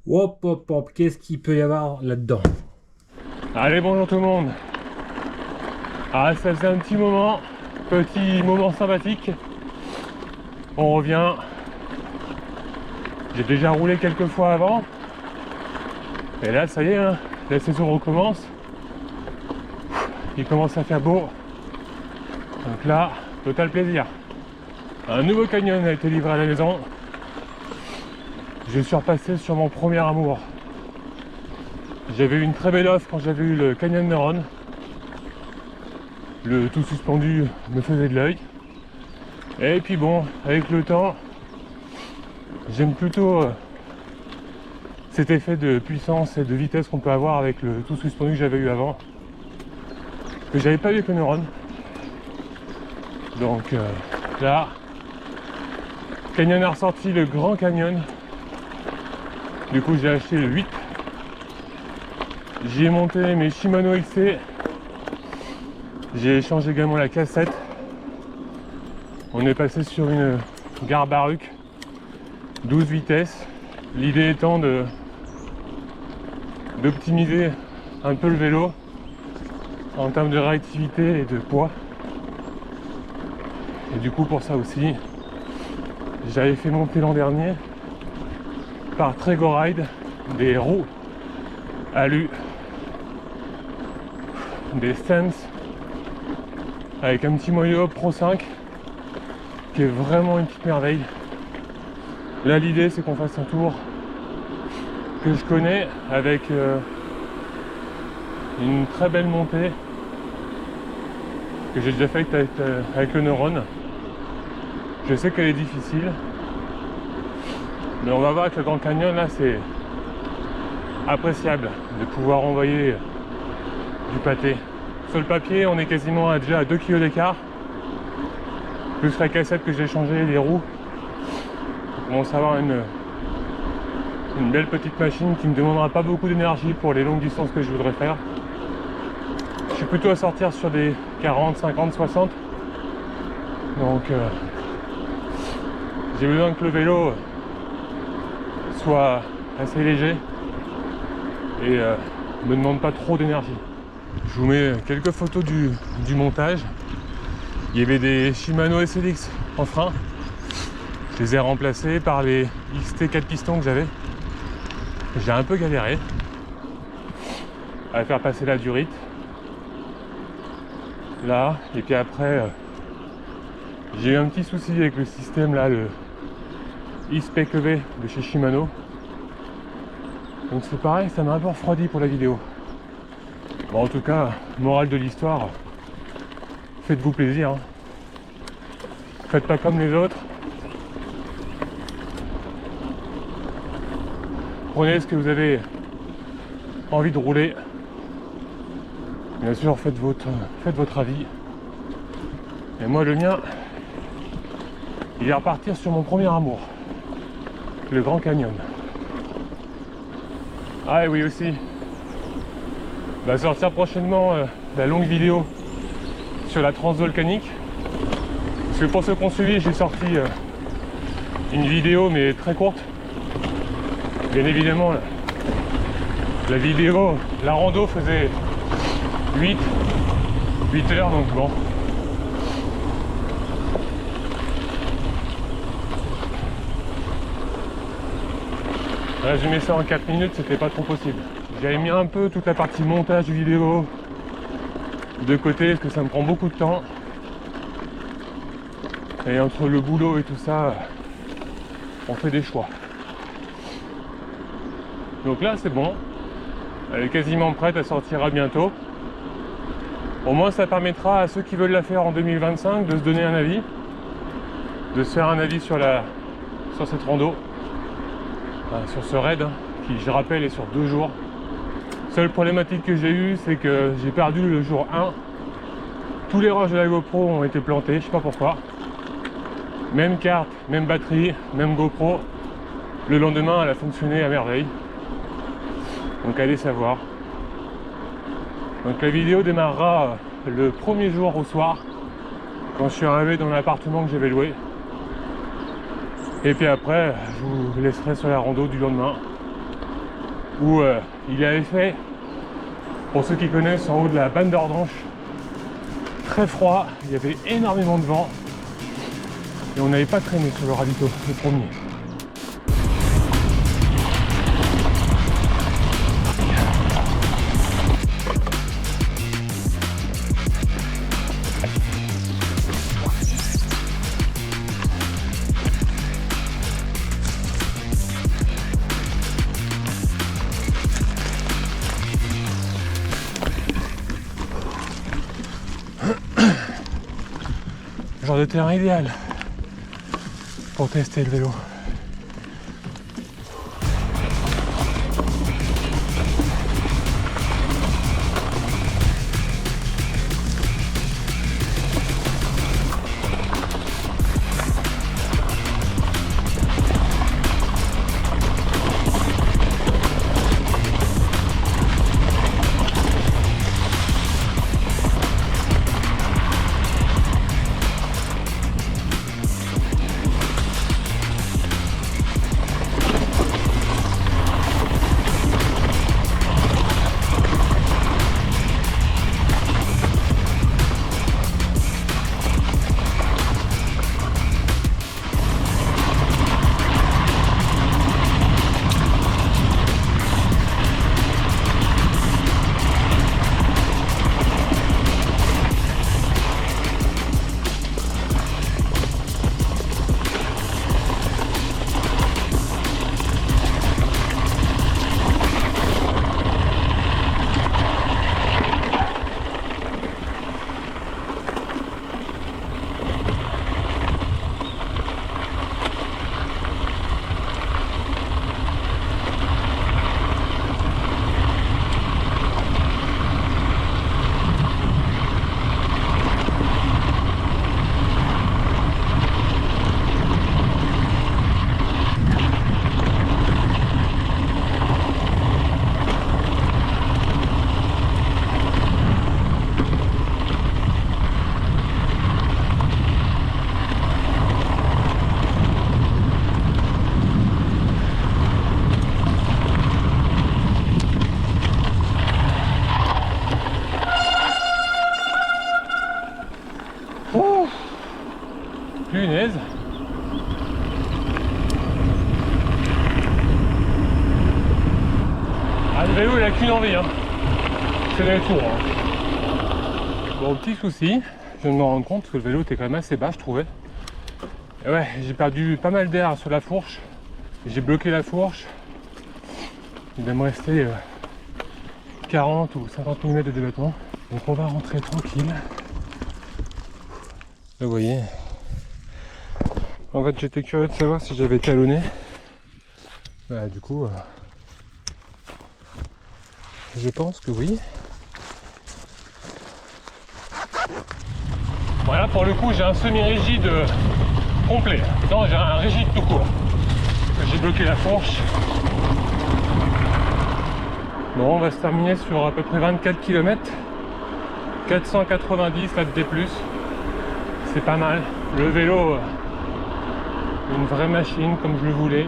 Hop hop hop, qu'est-ce qu'il peut y avoir là-dedans? Allez, bonjour tout le monde. Ah, ça faisait un petit moment sympathique. On revient. J'ai déjà roulé quelques fois avant. Et là, ça y est, hein, la saison recommence. Il commence à faire beau. Donc là, total plaisir. Un nouveau canyon a été livré à la maison. Je suis repassé sur mon premier amour. J'avais eu une très belle offre quand j'avais eu le Canyon Neuron. Le tout suspendu me faisait de l'œil. Et puis bon, avec le temps, j'aime plutôt cet effet de puissance et de vitesse qu'on peut avoir avec le tout suspendu que j'avais eu avant, que j'avais pas eu avec le Neuron. Donc là, Canyon a ressorti le Grand Canyon. Du coup, j'ai acheté le 8. J'y ai monté mes Shimano XC. J'ai changé également la cassette. On est passé sur une Garbaruk 12 vitesses. L'idée étant d'optimiser un peu le vélo en termes de réactivité et de poids. Et du coup, pour ça aussi, j'avais fait monter l'an dernier par Trego Ride des roues alu, des Sense avec un petit moyo Pro 5 qui est vraiment une petite merveille. Là, l'idée c'est qu'on fasse un tour que je connais avec une très belle montée que j'ai déjà faite avec le Neuron. Je sais qu'elle est difficile, mais on va voir avec le Grand Canyon. Là, c'est appréciable de pouvoir envoyer du pâté. Sur le papier, on est quasiment déjà à 2 kg d'écart, plus la cassette que j'ai changée, les roues. On commence à avoir une belle petite machine qui ne me demandera pas beaucoup d'énergie pour les longues distances que je voudrais faire. Je suis plutôt à sortir sur des 40, 50, 60. Donc j'ai besoin que le vélo soit assez léger et me demande pas trop d'énergie. Je vous mets quelques photos du montage. Il y avait des Shimano SLX en frein. Je les ai remplacés par les XT 4 pistons que j'avais. J'ai un peu galéré à faire passer la durite. Là, et puis après, j'ai eu un petit souci avec le système là, le ISPEQV de chez Shimano. Donc c'est pareil, ça m'a un peu refroidi pour la vidéo. Bon, en tout cas, morale de l'histoire, faites-vous plaisir. Hein. Faites pas comme les autres. Prenez ce que vous avez envie de rouler. Bien sûr, faites votre avis. Et moi, le mien, il est à repartir sur mon premier amour, le Grand Canyon. Ah et oui aussi, va sortir prochainement la longue vidéo sur la transvolcanique. Parce que pour ceux qui ont suivi, j'ai sorti une vidéo mais très courte. Bien évidemment, la vidéo, la rando faisait 8 heures, donc bon. Résumer ça en 4 minutes, c'était pas trop possible. J'avais mis un peu toute la partie montage vidéo de côté parce que ça me prend beaucoup de temps. Et entre le boulot et tout ça, on fait des choix. Donc là c'est bon. Elle est quasiment prête, à sortir bientôt. Au moins ça permettra à ceux qui veulent la faire en 2025 de se donner un avis. De se faire un avis sur cette rando. Sur ce raid, hein, qui je rappelle est sur 2 jours. Seule problématique que j'ai eue, c'est que j'ai perdu le jour 1. Tous les rushs de la GoPro ont été plantés, je sais pas pourquoi. Même carte, même batterie, même GoPro. Le lendemain, elle a fonctionné à merveille. Donc allez savoir. Donc la vidéo démarrera le premier jour au soir. quand je suis arrivé dans l'appartement que j'avais loué. Et puis après, je vous laisserai sur la rando du lendemain, où il avait fait, pour ceux qui connaissent, en haut de la Bande d'Ordanche, très froid, il y avait énormément de vent, et on n'avait pas traîné sur le ravito, le premier. Genre de terrain idéal pour tester le vélo. Punaise. Ah, le vélo il a qu'une envie, hein. C'est les tours. Hein. Bon, petit souci, je viens de me rendre compte que le vélo était quand même assez bas, je trouvais. Et ouais, j'ai perdu pas mal d'air sur la fourche. J'ai bloqué la fourche. Il va me rester 40 ou 50 mm de débattement. Donc on va rentrer tranquille. Là, vous voyez. En fait, j'étais curieux de savoir si j'avais talonné. Bah, du coup, je pense que oui. Voilà, pour le coup, j'ai un semi-rigide complet. Non, j'ai un rigide tout court. J'ai bloqué la fourche. Bon, on va se terminer sur à peu près 24 km. 490 là de D+. C'est pas mal. Le vélo, une vraie machine comme je le voulais.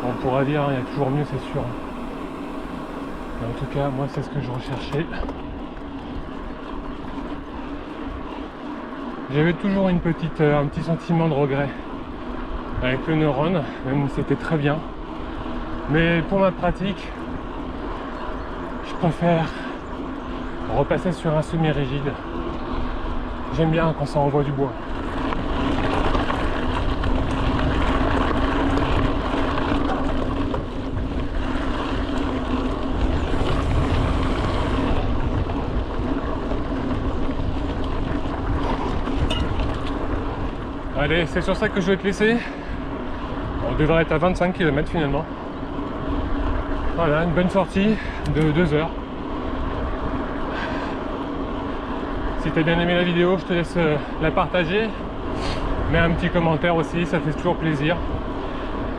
On pourra dire, il y a toujours mieux, c'est sûr. Mais en tout cas, moi, c'est ce que je recherchais. J'avais toujours un petit sentiment de regret avec le neurone, même si c'était très bien. Mais pour ma pratique, je préfère repasser sur un semi-rigide. J'aime bien quand ça envoie du bois. Allez, c'est sur ça que je vais te laisser. On devrait être à 25 km finalement. Voilà, une bonne sortie de 2 heures. Si tu as bien aimé la vidéo, je te laisse la partager. Mets un petit commentaire aussi, ça fait toujours plaisir.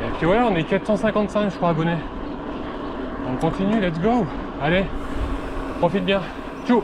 Et puis voilà, on est 455 je crois abonnés. On continue, let's go. Allez, profite bien. Ciao.